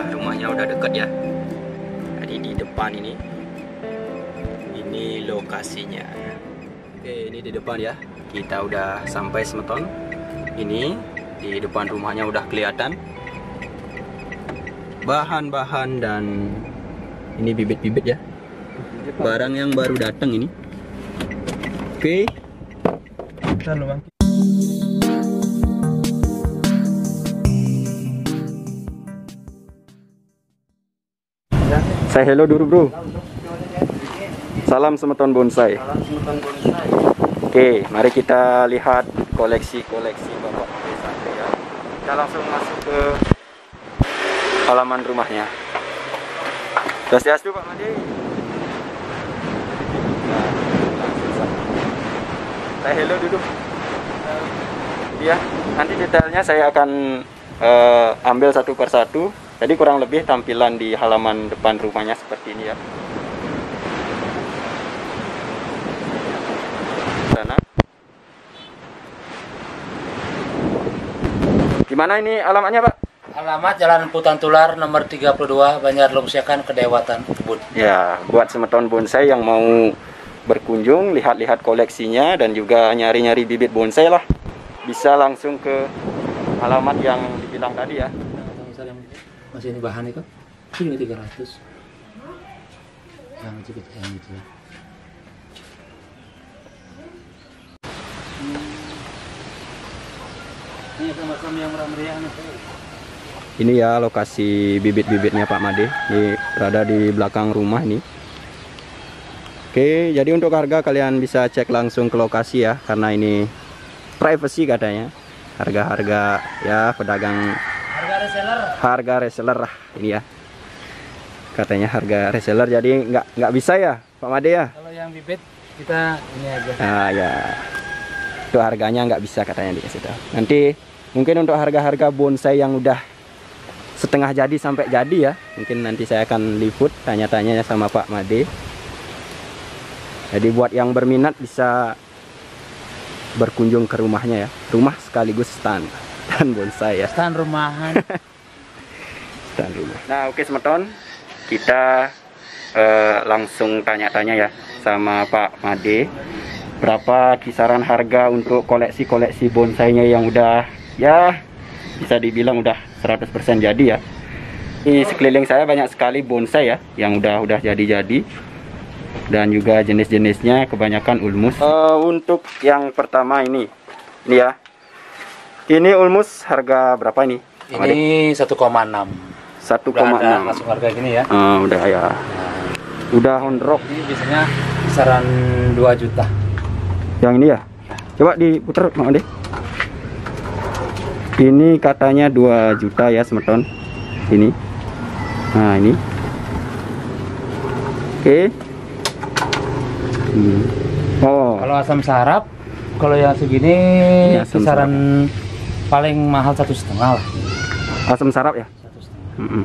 Rumahnya udah deket ya. Jadi di depan ini lokasinya. Oke, ini di depan ya. Kita udah sampai Semeton. Ini di depan rumahnya udah kelihatan bahan-bahan dan ini bibit-bibit ya. Barang yang baru datang ini. Oke. Bang. Say hello dulu bro. Salam Semeton Bonsai. Salam Semeton Bonsai. Oke, mari kita lihat koleksi-koleksi Bapak Made ya. Kita langsung masuk ke halaman rumahnya. Swastiastu Pak Made. Say hello dulu. Ya, nanti detailnya saya akan ambil satu persatu. Jadi kurang lebih tampilan di halaman depan rumahnya seperti ini ya. Sana. Gimana ini alamatnya Pak? Alamat Jalan Putan Tular nomor 32 Banjar Lungsiakan Kedewatan Kebun. Ya, buat Semeton Bonsai yang mau berkunjung, lihat-lihat koleksinya dan juga nyari-nyari bibit bonsai lah, bisa langsung ke alamat yang dibilang tadi ya. Masih ini bahan itu ini 300 yang sedikit yang itu ya. Ini sama-sama yang meriah nih. Ini ya lokasi bibit-bibitnya Pak Made. Ini berada di belakang rumah ini. Oke, jadi untuk harga kalian bisa cek langsung ke lokasi ya, karena ini privacy katanya. Harga-harga ya pedagang. Harga reseller lah ini ya, katanya harga reseller, jadi nggak bisa ya Pak Made ya. Kalau yang bibit kita ini aja. Nah ya, itu harganya nggak bisa katanya dikasih tahu. Nanti mungkin untuk harga-harga bonsai yang udah setengah jadi sampai jadi ya, mungkin nanti saya akan liput tanya-tanya sama Pak Made. Jadi buat yang berminat bisa berkunjung ke rumahnya ya, rumah sekaligus stand bonsai ya. Stand rumahan. Stand rumah. Nah oke Semeton, kita langsung tanya-tanya ya sama Pak Made. Berapa kisaran harga untuk koleksi-koleksi bonsainya yang udah ya bisa dibilang udah 100% jadi ya. Ini sekeliling saya banyak sekali bonsai ya yang udah jadi-jadi. Dan juga jenis-jenisnya kebanyakan ulmus. Untuk yang pertama ini ya. Ini ulmus harga berapa ini? Ini 1,6. 1,6. Langsung harga gini ya. Udah ya. Udah on rock. Ini biasanya kisaran 2 juta. Yang ini ya? Coba diputar Mak Ade. Ini katanya 2 juta ya Semeton. Ini. Nah, ini. Oke. Oh. Kalau asam sarap, kalau yang segini ya, kisaran sarap. Paling mahal 1,5 lah. Asam sarap ya? 1,5.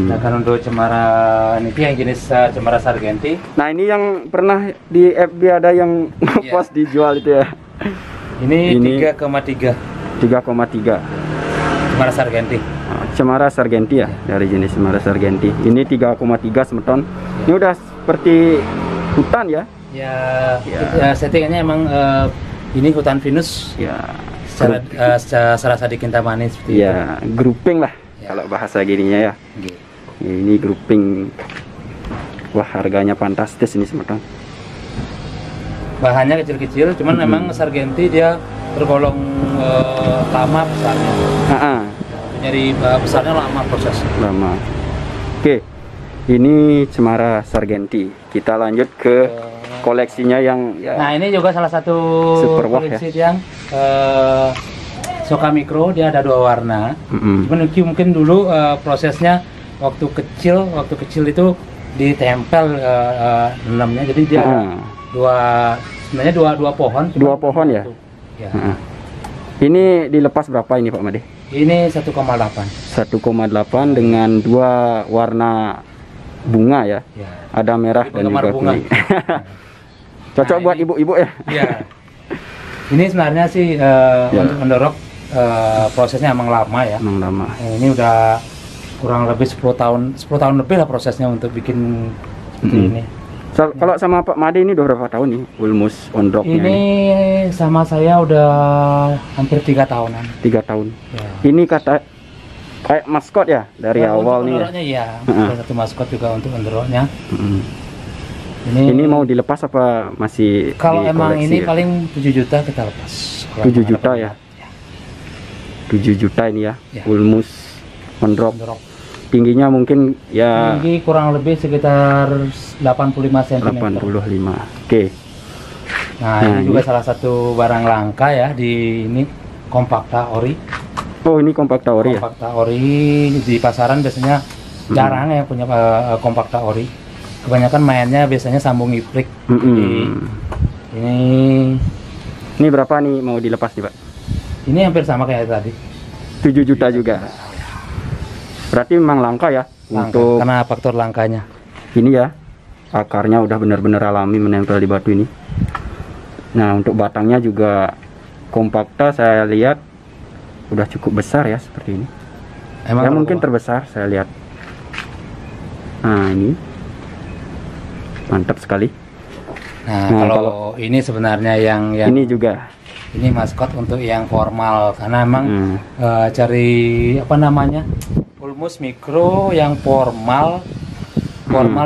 Nah kalau untuk cemara ini yang jenis cemara Sargenti. Nah ini yang pernah di FB ada yang post dijual itu ya. Ini 3,3. 3,3. Cemara Sargenti. Cemara Sargenti ya, dari jenis cemara Sargenti. Ini 3,3 Semeton. Ini udah seperti hutan ya? Ya settingannya emang ini hutan Venus. Ya. Secara Sadi Kintamani seperti itu. Grouping lah ya. Kalau bahasa gininya ya. Ini grouping. Wah harganya fantastis ini Semeton. Bahannya kecil-kecil, cuman memang Sargenti dia tergolong lama besarnya. Nyari besarnya lama proses. Lama. Oke, ini cemara Sargenti. Kita lanjut ke koleksinya yang ya. Nah ini juga salah satu koleksi ya. Yang Soka Mikro, dia ada 2 warna. Cuman mungkin dulu prosesnya waktu kecil itu ditempel enamnya, jadi dia sebenarnya dua pohon. Dua pohon ya? Ya. Ini dilepas berapa ini Pak Made? Ini 1,8. 1,8 dengan dua warna bunga ya? Ya. Ada merah dan juga kuning. Cocok buat ibu-ibu ya? Iya. Ini sebenarnya sih untuk mendorong prosesnya emang lama ya. Emang lama. Ini udah kurang lebih 10 tahun lebih lah prosesnya untuk bikin ini. Kalau sama Pak Made ini udah berapa tahun nih Ulmus Ondroknya? Ini sama saya udah hampir 3 tahunan. 3 tahun. Ya. Ini kata kayak maskot ya dari awal nih. Ya. Ada satu maskot juga untuk ondroknya. Ini mau dilepas apa masih kalau emang ini ya? paling 7 juta kita lepas. 7 juta ya? 7 juta ini ya, Ulmus Ondrok. Tingginya mungkin ya tinggi kurang lebih sekitar 85 cm. 85. Oke. Nah, ini juga salah satu barang langka ya di ini, Compacta Ori. Oh, ini Compacta Ori ya? Compacta Ori di pasaran biasanya jarang ya punya Compacta Ori. Kebanyakan mainnya biasanya sambung iprik. Ini berapa nih mau dilepas nih Pak? Ini hampir sama kayak tadi. 7 juta juga. Berarti memang langka ya? Langka, untuk karena faktor langkanya. Ini ya, akarnya udah benar-benar alami menempel di batu ini. Nah, untuk batangnya juga Compacta saya lihat udah cukup besar ya seperti ini. Emang ya mungkin terbesar saya lihat. Nah, ini mantap sekali. Nah, kalau ini sebenarnya yang ini juga ini maskot untuk yang formal karena emang cari apa namanya Ulmus mikro yang formal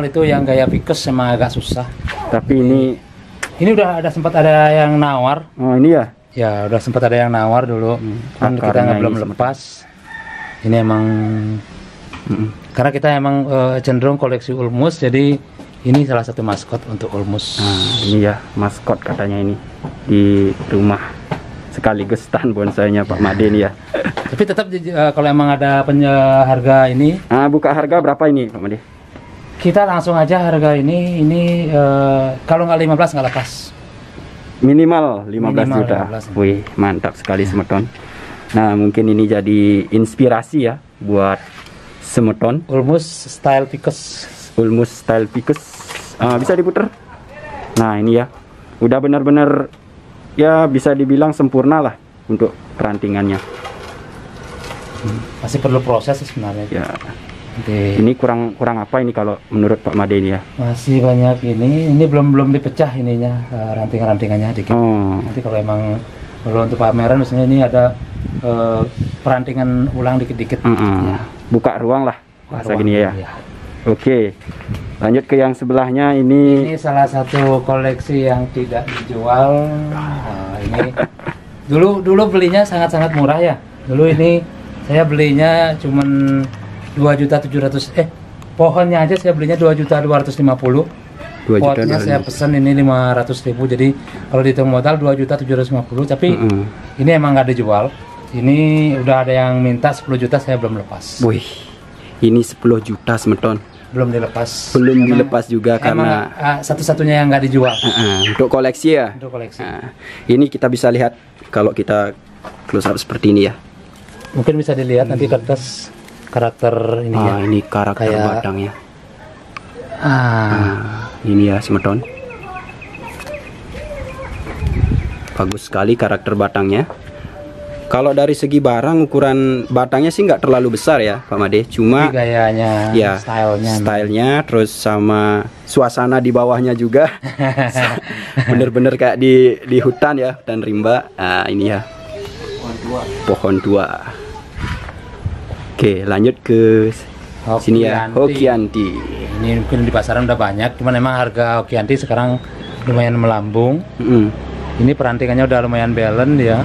itu yang gaya Vicus emang agak susah. Tapi ini udah sempat ada yang nawar. Oh, ini ya? Ya udah sempat ada yang nawar dulu. Kan kita belum lepas. Ini emang karena kita emang cenderung koleksi Ulmus, jadi ini salah satu maskot untuk Ulmus. Nah, ini ya maskot katanya ini di rumah sekaligus stand bonsainya Pak Made ini ya. Tapi tetap kalau emang ada harga ini. Nah, buka harga berapa ini Pak Made? Kita langsung aja harga ini kalau nggak 15 nggak lepas. Minimal 15 juta. 15. Wih, mantap sekali Semeton. Nah, mungkin ini jadi inspirasi ya buat Semeton. Ulmus style Vicus. Ulmus style Vicus. Bisa diputar. Nah, ini ya. Udah benar-benar ya bisa dibilang sempurna lah untuk perantingannya. Masih perlu proses sebenarnya. Ya. Ini kurang apa ini kalau menurut Pak Made ini ya? Masih banyak ini belum dipecah ininya ranting-rantingannya dikit. Nanti kalau emang kalau untuk pameran misalnya ini ada perantingan ulang dikit-dikit. Ya. Buka ruang lah bahasa gini ya. Oke, lanjut ke yang sebelahnya ini salah satu koleksi yang tidak dijual. Ini dulu belinya sangat-sangat murah ya. Dulu ini saya belinya cuman 2.700.000. Pohonnya aja saya belinya 2.250.000. Potnya saya pesan ini 500.000. Jadi kalau dihitung modal 2.750.000. Tapi ini emang nggak dijual. Ini udah ada yang minta 10 juta, saya belum lepas. Wih, ini 10 juta Semeton. Belum dilepas. Belum dilepas juga karena satu-satunya yang nggak dijual. Untuk koleksi ya. Untuk koleksi. Ini kita bisa lihat kalau kita close up seperti ini ya. Mungkin bisa dilihat nanti kertas karakter ini ya. Ini karakter batangnya. Ini ya Semeton. Bagus sekali karakter batangnya. Kalau dari segi barang ukuran batangnya sih nggak terlalu besar ya Pak Made, cuma gayanya, ya, stylenya, terus sama suasana di bawahnya juga, bener-bener kayak di hutan ya, hutan rimba. Nah, ini ya, pohon tua. Oke, lanjut ke sini ya, Hokianti. Ini mungkin di pasaran udah banyak, cuman emang harga Hokianti sekarang lumayan melambung. Ini perantingannya udah lumayan balance ya.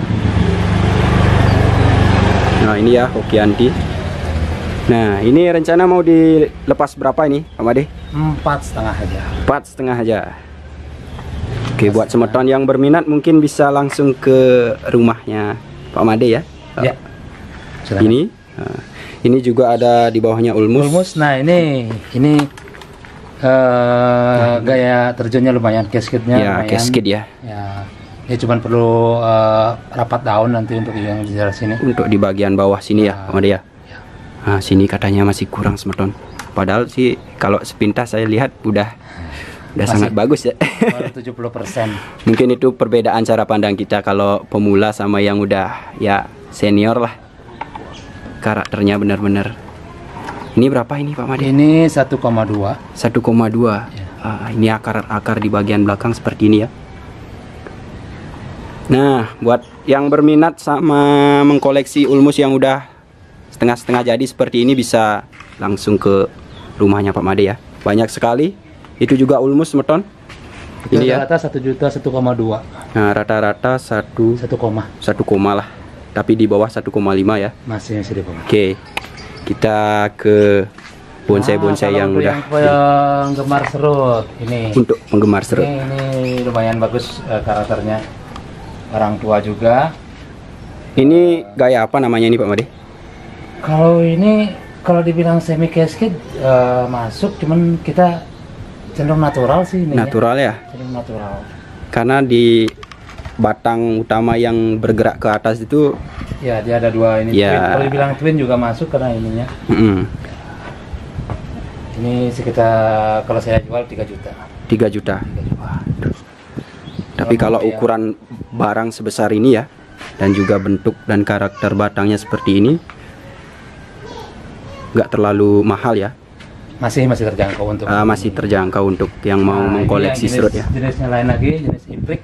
Nah, ini ya Hokianti. Nah, ini rencana mau dilepas berapa ini Pak Made? 4,5 aja. 4,5 aja. Oke, buat Semeton yang berminat mungkin bisa langsung ke rumahnya Pak Made ya. Ya. Ini juga ada di bawahnya Ulmus. Nah, ini Gaya terjunnya lumayan, casketnya Ya, lumayan. casket ya. Ya, ini cuman perlu rapat daun nanti untuk yang di daerah sini. Untuk di bagian bawah sini ya, Pak Made ya. Nah, sini katanya masih kurang semeton. Padahal sih kalau sepintas saya lihat udah sangat bagus ya. Baru 70%. Mungkin itu perbedaan cara pandang kita kalau pemula sama yang udah ya senior lah. Karakternya benar-benar. Ini berapa ini Pak Made? Ini 1,2. 1,2. Ini akar-akar di bagian belakang seperti ini ya. Nah, buat yang berminat sama mengkoleksi ulmus yang udah setengah-setengah jadi seperti ini, bisa langsung ke rumahnya Pak Made ya. Banyak sekali. Itu juga ulmus semeton. Ini ya. Rata-rata 1 juta 1,2. Nah, rata-rata 1 koma lah. Tapi di bawah 1,5 ya. Masih di bawah. Oke. Kita ke bonsai-bonsai yang udah yang gemar serut ini. untuk penggemar serut. Ini lumayan bagus karakternya. Orang tua juga. Ini gaya apa namanya ini Pak Made? Kalau ini kalau dibilang semi casket masuk, cuman kita cenderung natural sih ini. Natural ya? Cenderung natural. Karena di batang utama yang bergerak ke atas itu Ya, dia ada dua ini. Ya. Twin. Kalau dibilang twin juga masuk karena ininya. Ini sekitar kalau saya jual 3 juta. 3 juta. 3 juta. Tapi kalau ukuran barang sebesar ini ya, dan juga bentuk dan karakter batangnya seperti ini, nggak terlalu mahal ya. Masih terjangkau untuk Masih terjangkau untuk yang mau mengkoleksi serut ya. Jenisnya lain lagi, jenis iprik.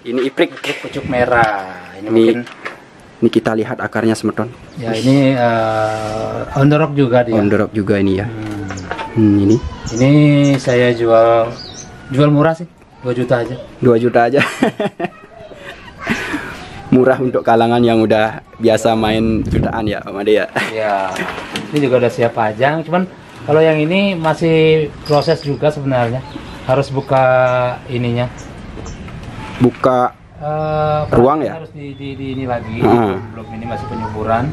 Ini iprik. Pucuk merah. Ini mungkin Ini kita lihat akarnya semeton. ya, ini on the rock juga dia. On the rock juga ini ya. Ini saya jual murah sih, 2 juta aja. 2 juta aja. Murah untuk kalangan yang udah biasa main jutaan ya Pak Made ya. Ya, ini juga udah siap pajang. Cuman kalau yang ini masih proses juga sebenarnya. Harus buka ininya. Buka ruang ya? Harus di ini lagi. Ah. Belum, ini masih penyuburan.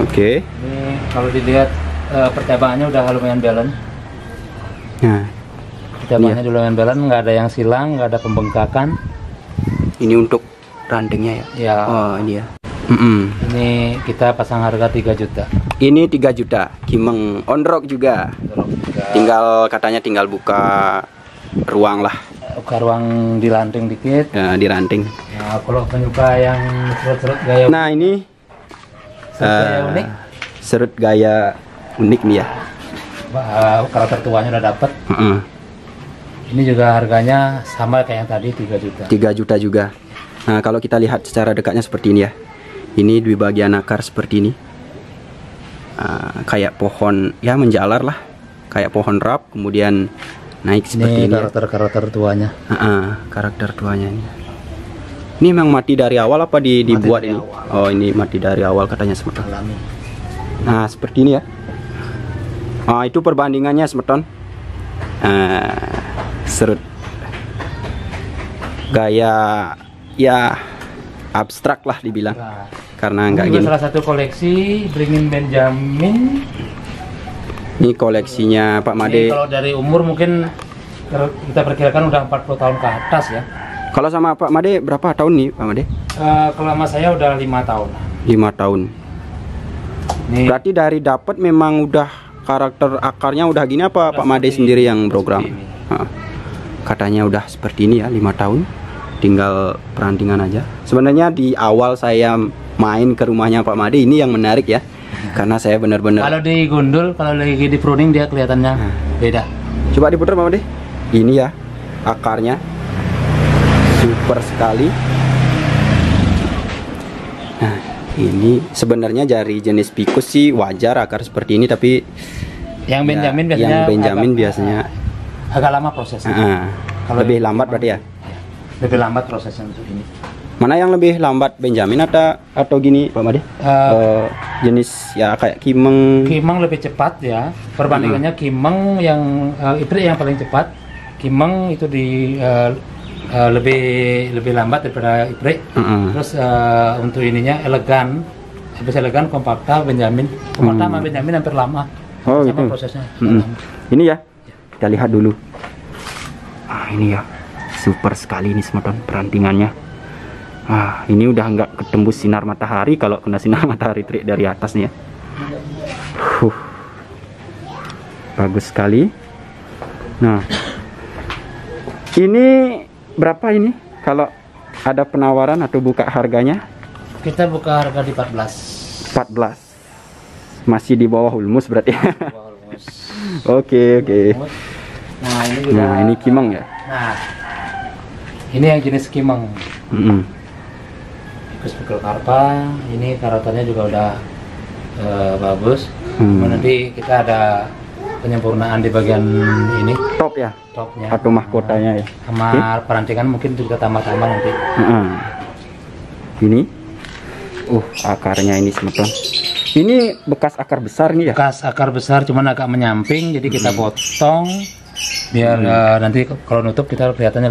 Oke. Ini kalau dilihat percabangannya udah lumayan balance. Nah, Percabangannya udah lumayan balance, nggak ada yang silang, nggak ada pembengkakan. ini untuk rantingnya ya. Ya. Oh, ini ya. Ini kita pasang harga 3 juta. Ini 3 juta. Kimeng on rock juga. Katanya tinggal buka ruang lah. Buka ruang dilanting dikit. Ya, di ranting. Nah, kalau penyuka yang serut-serut gaya Nah, ini unik, serut gaya unik nih ya. karakter tuanya udah dapet. Ini juga harganya sama kayak yang tadi, 3 juta. 3 juta juga. Nah, kalau kita lihat secara dekatnya seperti ini ya. Ini di bagian akar seperti ini. Kayak pohon ya, menjalar lah. Kayak pohon rap, kemudian naik seperti ini. Karakter tuanya. Karakter tuanya ini. Ini memang mati dari awal apa dibuat dari ini? awal. Oh, ini mati dari awal katanya semeton. Alami. Nah, seperti ini ya. Itu perbandingannya semeton. Serut gaya ya abstrak lah dibilang. Nah, Karena ini nggak juga gini. salah satu koleksi Beringin Benjamin. Ini koleksinya Pak Made. Ini kalau dari umur mungkin kita perkirakan udah 40 tahun ke atas ya. Kalau sama Pak Made berapa tahun nih Pak Made? Kalau sama saya udah 5 tahun. 5 tahun. Ini Berarti dari dapat memang udah karakter akarnya udah gini apa Pak Made sendiri yang program? Katanya udah seperti ini ya, 5 tahun. Tinggal perantingan aja. Sebenarnya di awal saya main ke rumahnya Pak Made ini yang menarik ya. Karena saya benar-benar. kalau di gundul, kalau lagi di pruning dia kelihatannya beda. Coba diputar Pak Made. Ini ya akarnya super sekali. Nah, ini sebenarnya dari jenis Ficus sih wajar akar seperti ini, tapi Yang Benjamin biasanya yang Benjamin biasanya agak lama prosesnya. kalau lebih lambat berarti ya. Lebih lambat prosesnya untuk ini. Mana yang lebih lambat, Benjamin atau gini Pak Made? Jenis ya kayak Kimeng. Kimeng lebih cepat ya. Perbandingannya Kimeng yang iprik yang paling cepat. Kimeng itu di lebih lambat daripada iprik. Terus untuk ininya elegan, habis elegan kompakta Benjamin. Kompakta sama Benjamin hampir lama. Oh, sama gitu. prosesnya. Ini ya. Kita lihat dulu. Ini ya, super sekali ini teman-teman perantingannya. Ini udah nggak ketembus sinar matahari. Kalau kena sinar matahari terik dari atas nih ya. Bagus sekali. Nah, ini berapa ini kalau ada penawaran atau buka harganya? Kita buka harga di 14. 14. Masih di bawah Ulmus berarti. Oke. Nah, ini kimeng ya. Nah, ini yang jenis kimeng. Ficus Picrocarpa. Ini karatannya juga udah bagus. Nanti kita ada penyempurnaan di bagian ini. Top ya? Topnya. Atau mahkotanya ya? Sama perantingan mungkin juga tambah-tambah nanti. Ini, akarnya ini teman-teman. Ini bekas akar besar nih ya? Bekas akar besar, cuman agak menyamping, jadi kita potong biar nanti kalau nutup kita kelihatannya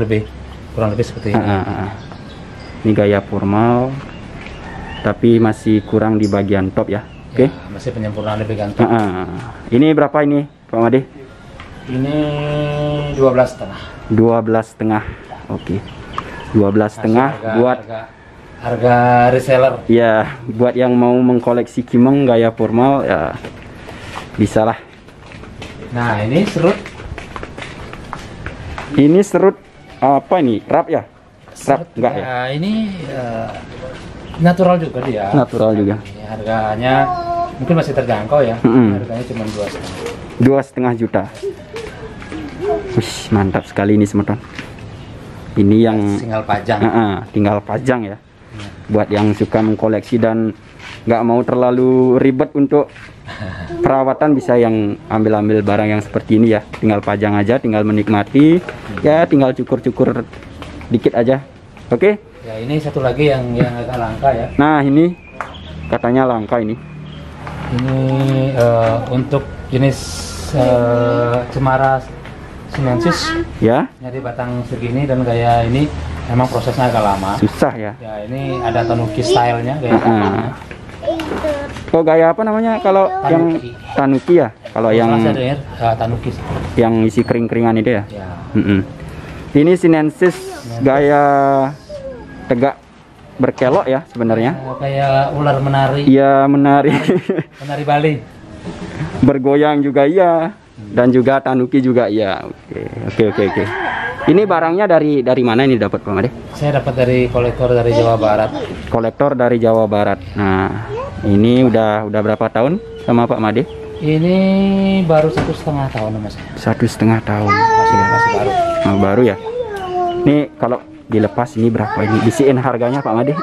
kurang lebih seperti ini. Ini gaya formal, tapi masih kurang di bagian top ya? Oke. Masih penyempurnaan di bagian top. Ini berapa ini, Pak Made? Ini 12,5. 12,5. Oke. 12,5 buat harga reseller. Ya, buat yang mau mengkoleksi kimeng gaya formal ya bisa lah. Nah, ini serut. Ini serut apa ini? Rap ya? Rap enggak ya? Ini natural juga dia. Natural juga. Harganya mungkin masih terjangkau ya. Harganya cuma 2,5 juta. Wih, mantap sekali ini teman-teman. Ini yang tinggal pajang. Tinggal pajang ya. Buat yang suka mengkoleksi dan nggak mau terlalu ribet untuk perawatan, bisa yang ambil barang yang seperti ini ya. Tinggal pajang aja, tinggal menikmati. Ya, tinggal cukur-cukur dikit aja. Oke? Ya, ini satu lagi yang agak langka ya. Nah, ini katanya langka ini. Ini untuk jenis cemara sinensis ya. Jadi batang segini dan gaya ini emang prosesnya agak lama. Susah ya. Ya, ini ada tanuki stylenya gaya. Oh, gaya apa namanya kalau tanuki. Yang tanuki ya? Kalau yang tanuki. Yang isi kering-keringan itu ya? Ya. Ini sinensis gaya tegak berkelok ya sebenarnya. Kayak ular menari. Iya, menari. Menari Bali. Bergoyang juga iya. Dan juga tanuki juga iya. Oke. Ini barangnya dari mana ini dapat Pak Made? Saya dapat dari kolektor dari Jawa Barat. Kolektor dari Jawa Barat. Nah, ini udah berapa tahun sama Pak Made? Ini baru 1,5 tahun sama saya. 1,5 tahun. Masih baru. Oh, baru ya. Ini kalau dilepas ini berapa ini? Bisiin harganya Pak Made.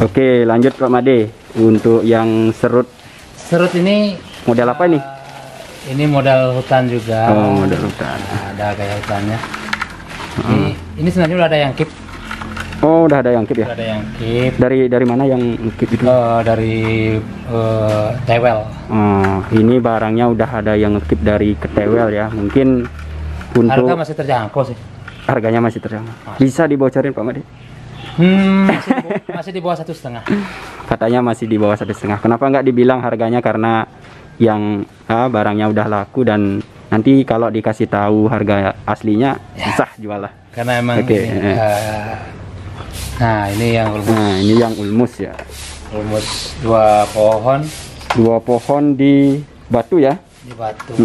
Oke, lanjut Pak Made. Untuk yang serut. Serut ini model apa ini? Ini model hutan juga. Oh, model hutan. Ada gaya hutannya. Ini sebenarnya udah ada yang kip. Oh, udah ada yang kip ya? Udah ada yang kip. Dari mana yang kip itu? Dari Tewel. Ini barangnya udah ada yang kip dari Ketewel ya. Mungkin untuk harga masih terjangkau sih. Harganya masih terjangkau. Bisa dibocorin Pak Made? Masih di bawah 1,5. Katanya masih di bawah 1,5. Kenapa nggak dibilang harganya? Karena yang barangnya udah laku dan nanti kalau dikasih tahu harga aslinya susah jual lah. Karena emang nah ini yang ulmus. Nah, ini yang ulmus ya. Ulmus 2 pohon. 2 pohon di batu ya? Di batu.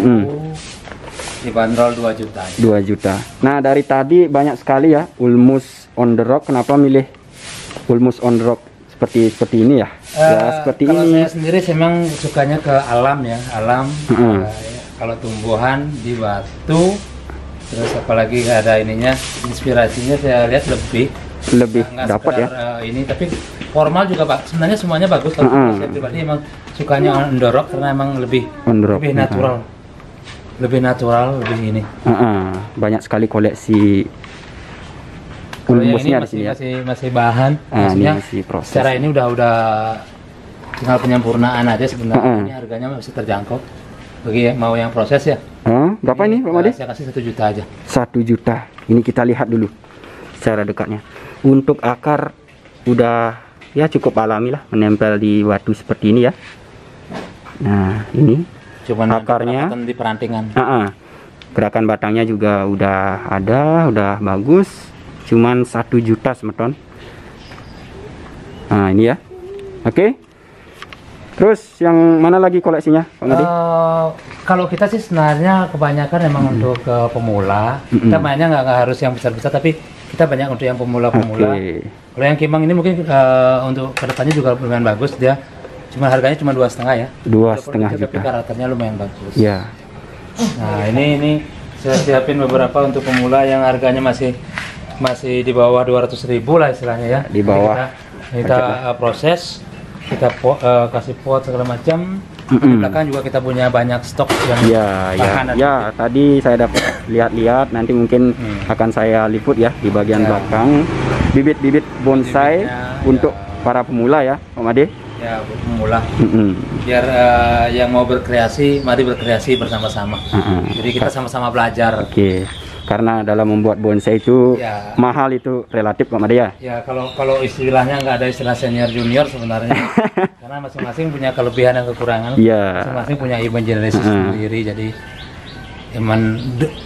Dibanderol 2 juta. 2 juta. Nah, dari tadi banyak sekali ya ulmus on the rock. Kenapa milih ulmus on the rock seperti ini ya? Ya seperti kalau ini. Saya sendiri memang sukanya ke alam ya, alam. Kalau tumbuhan di batu, terus apalagi ada ininya, inspirasinya saya lihat lebih dapat ya. Ini tapi formal juga Pak. Sebenarnya semuanya bagus. Kalau saya pribadi emang sukanya on the rock karena emang lebih natural. Lebih natural, lebih ini. Banyak sekali koleksi ulmusnya di sini ya. Masih bahan. Maksudnya masih proses. Secara ini udah tinggal penyempurnaan aja sebenarnya. Ini harganya masih terjangkau. Bagi mau yang proses ya. Berapa ini Pak Made? Saya kasih 1 juta aja. 1 juta. Ini kita lihat dulu secara dekatnya. Untuk akar udah ya cukup alami lah, menempel di batu seperti ini ya. Nah, ini cuman akarnya di perantingan. Gerakan batangnya juga udah ada, udah bagus. Cuman 1 juta semeton. Nah ini ya. Oke. Terus yang mana lagi koleksinya, Pak Made? Kalau kita sih sebenarnya kebanyakan memang untuk pemula. Kita mainnya nggak harus yang besar-besar, tapi kita banyak untuk yang pemula-pemula. Kalau yang Kimang ini mungkin untuk kedepannya juga lumayan bagus dia. Cuma harganya cuma 2,5 ya. 2,5 juta. Tapi karakternya lumayan bagus. Ya. Nah ini saya siapin beberapa untuk pemula yang harganya masih di bawah 200.000 lah istilahnya ya. Di bawah. Kita proses, kita kasih pot segala macam. Di belakang juga kita punya banyak stok yang ya tadi saya dapat lihat-lihat, nanti mungkin akan saya liput ya di bagian belakang bibit-bibit bonsai untuk para pemula ya, Pak Made. Ya, buat pemula. Biar yang mau berkreasi, mari berkreasi bersama-sama. Jadi kita sama-sama belajar. Oke. Karena dalam membuat bonsai itu mahal, itu relatif, Pak Made ya. Ya, kalau istilahnya nggak ada istilah senior junior sebenarnya. Karena masing-masing punya kelebihan dan kekurangan. Masing-masing punya imajinasi sendiri. Jadi emang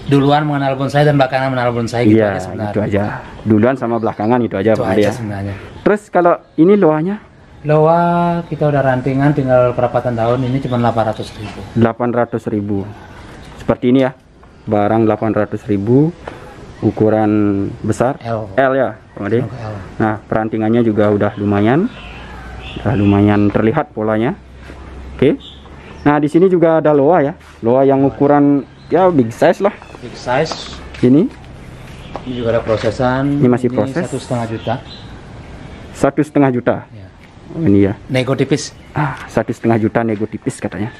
duluan mengenal bonsai dan belakangan mengenal bonsai gitu aja sebenarnya. Itu aja. Duluan sama belakangan itu aja, Pak Made ya. Sebenarnya. Terus kalau ini loanya? Loa kita udah rantingan, tinggal perapatan tahun, ini cuma 800.000. 800.000. Seperti ini ya. Barang 800.000, ukuran besar L ya, Pak Made. Nah, perantingannya juga udah lumayan terlihat polanya. Oke. Nah, di sini juga ada loa ya, loa yang ukuran ya big size lah. Big size. Ini juga ada prosesan. Ini masih proses. 1,5 juta. 1,5 juta. Ya. Ini ya. Nego tipis. 1,5 juta nego tipis katanya.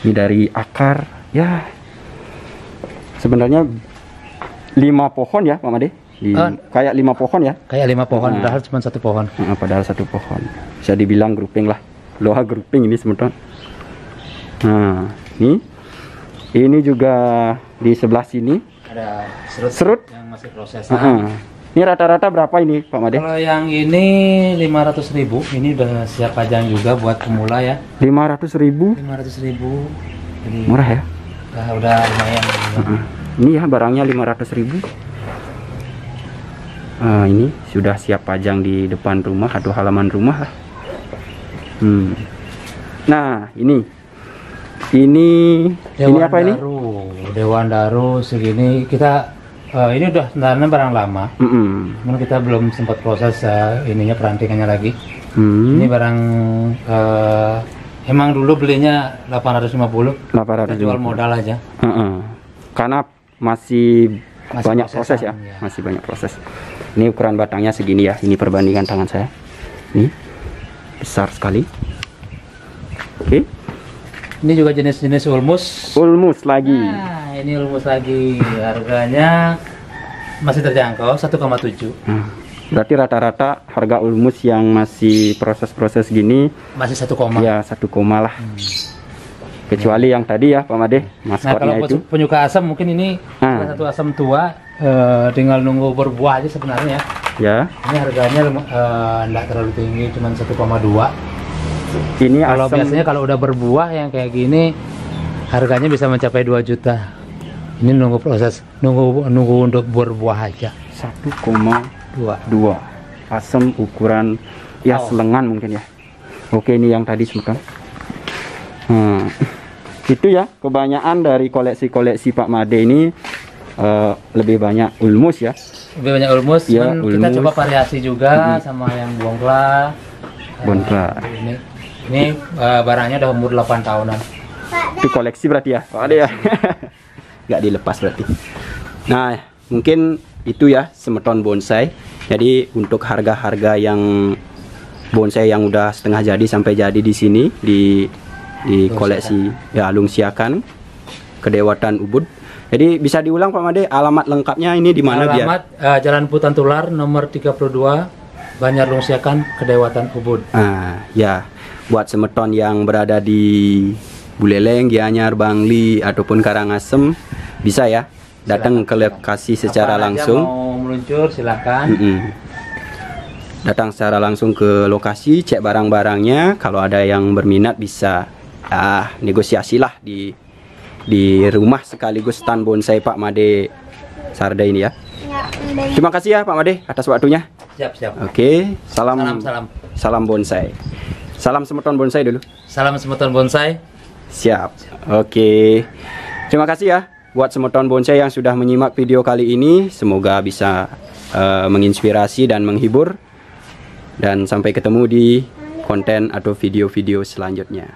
Ini dari akar ya. Sebenarnya 5 pohon ya, Pak Made. Kayak 5 pohon ya. Kayak 5 pohon, padahal cuma 1 pohon. Padahal 1 pohon. Bisa dibilang grouping lah. Loa grouping ini sebenarnya. Nah, ini juga di sebelah sini ada serut yang masih proses. Ini rata-rata berapa ini, Pak Made? Kalau yang ini 500.000, ini udah siap pajang juga buat pemula ya. 500.000? 500.000. Murah ya? Udah lumayan. Ini ya barangnya 500.000. Ini sudah siap pajang di depan rumah atau halaman rumah lah. Nah, ini apa ini? Dewan Daru segini kita ini udah sebenarnya barang lama. Cuman kita belum sempat proses ininya perantingannya lagi. Ini barang emang dulu belinya 850. Jual modal aja. Karena masih banyak proses ya. Masih banyak proses. Ini ukuran batangnya segini ya. Ini perbandingan tangan saya. Ini besar sekali. Oke. Ini juga jenis-jenis ulmus. Ulmus lagi. Nah, ini ulmus lagi. Harganya masih terjangkau, 1,7. Berarti rata-rata harga ulmus yang masih proses-proses gini masih 1, ya 1, lah. Kecuali yang tadi ya, Pak Made, maskotnya kalau itu. Penyuka asam mungkin ini salah satu asam tua, tinggal nunggu berbuah aja sebenarnya. Ya. Ini harganya enggak terlalu tinggi, cuma 1,2. Ini kalau asam. Biasanya kalau udah berbuah yang kayak gini harganya bisa mencapai 2 juta. Ini nunggu proses, nunggu untuk berbuah aja. 1,2 asam ukuran ya selengan mungkin ya. Oke, ini yang tadi sebentar. Itu ya kebanyakan dari koleksi Pak Made ini lebih banyak ulmus ya. Lebih banyak ulmus, ya, kita coba variasi juga sama yang bongkla. Ini barangnya udah umur 8 tahunan. Itu koleksi berarti ya, Pak Made ya. Nggak dilepas berarti. Nah, mungkin itu ya semeton bonsai. Jadi untuk harga-harga yang bonsai yang udah setengah jadi sampai jadi di sini di koleksi ya Lungsiakan Kedewatan Ubud. Jadi bisa diulang Pak Made, alamat lengkapnya ini di mana? Alamat Jalan Putan Tular nomor 32 Banjar Lungsiakan Kedewatan Ubud. Ya, buat semeton yang berada di Buleleng, Gianyar, Bangli ataupun Karangasem bisa ya datang ke lokasi secara langsung. Mau meluncur silakan. Datang secara langsung ke lokasi, cek barang-barangnya. Kalau ada yang berminat bisa negosiasilah di di rumah sekaligus stand bonsai Pak Made Sarda ini ya. Terima kasih ya Pak Made atas waktunya. Siap. Oke, salam bonsai. Salam Semeton Bonsai dulu. Salam Semeton Bonsai. Siap. Oke. Terima kasih ya buat Semeton Bonsai yang sudah menyimak video kali ini. Semoga bisa menginspirasi dan menghibur. Dan sampai ketemu di konten atau video-video selanjutnya.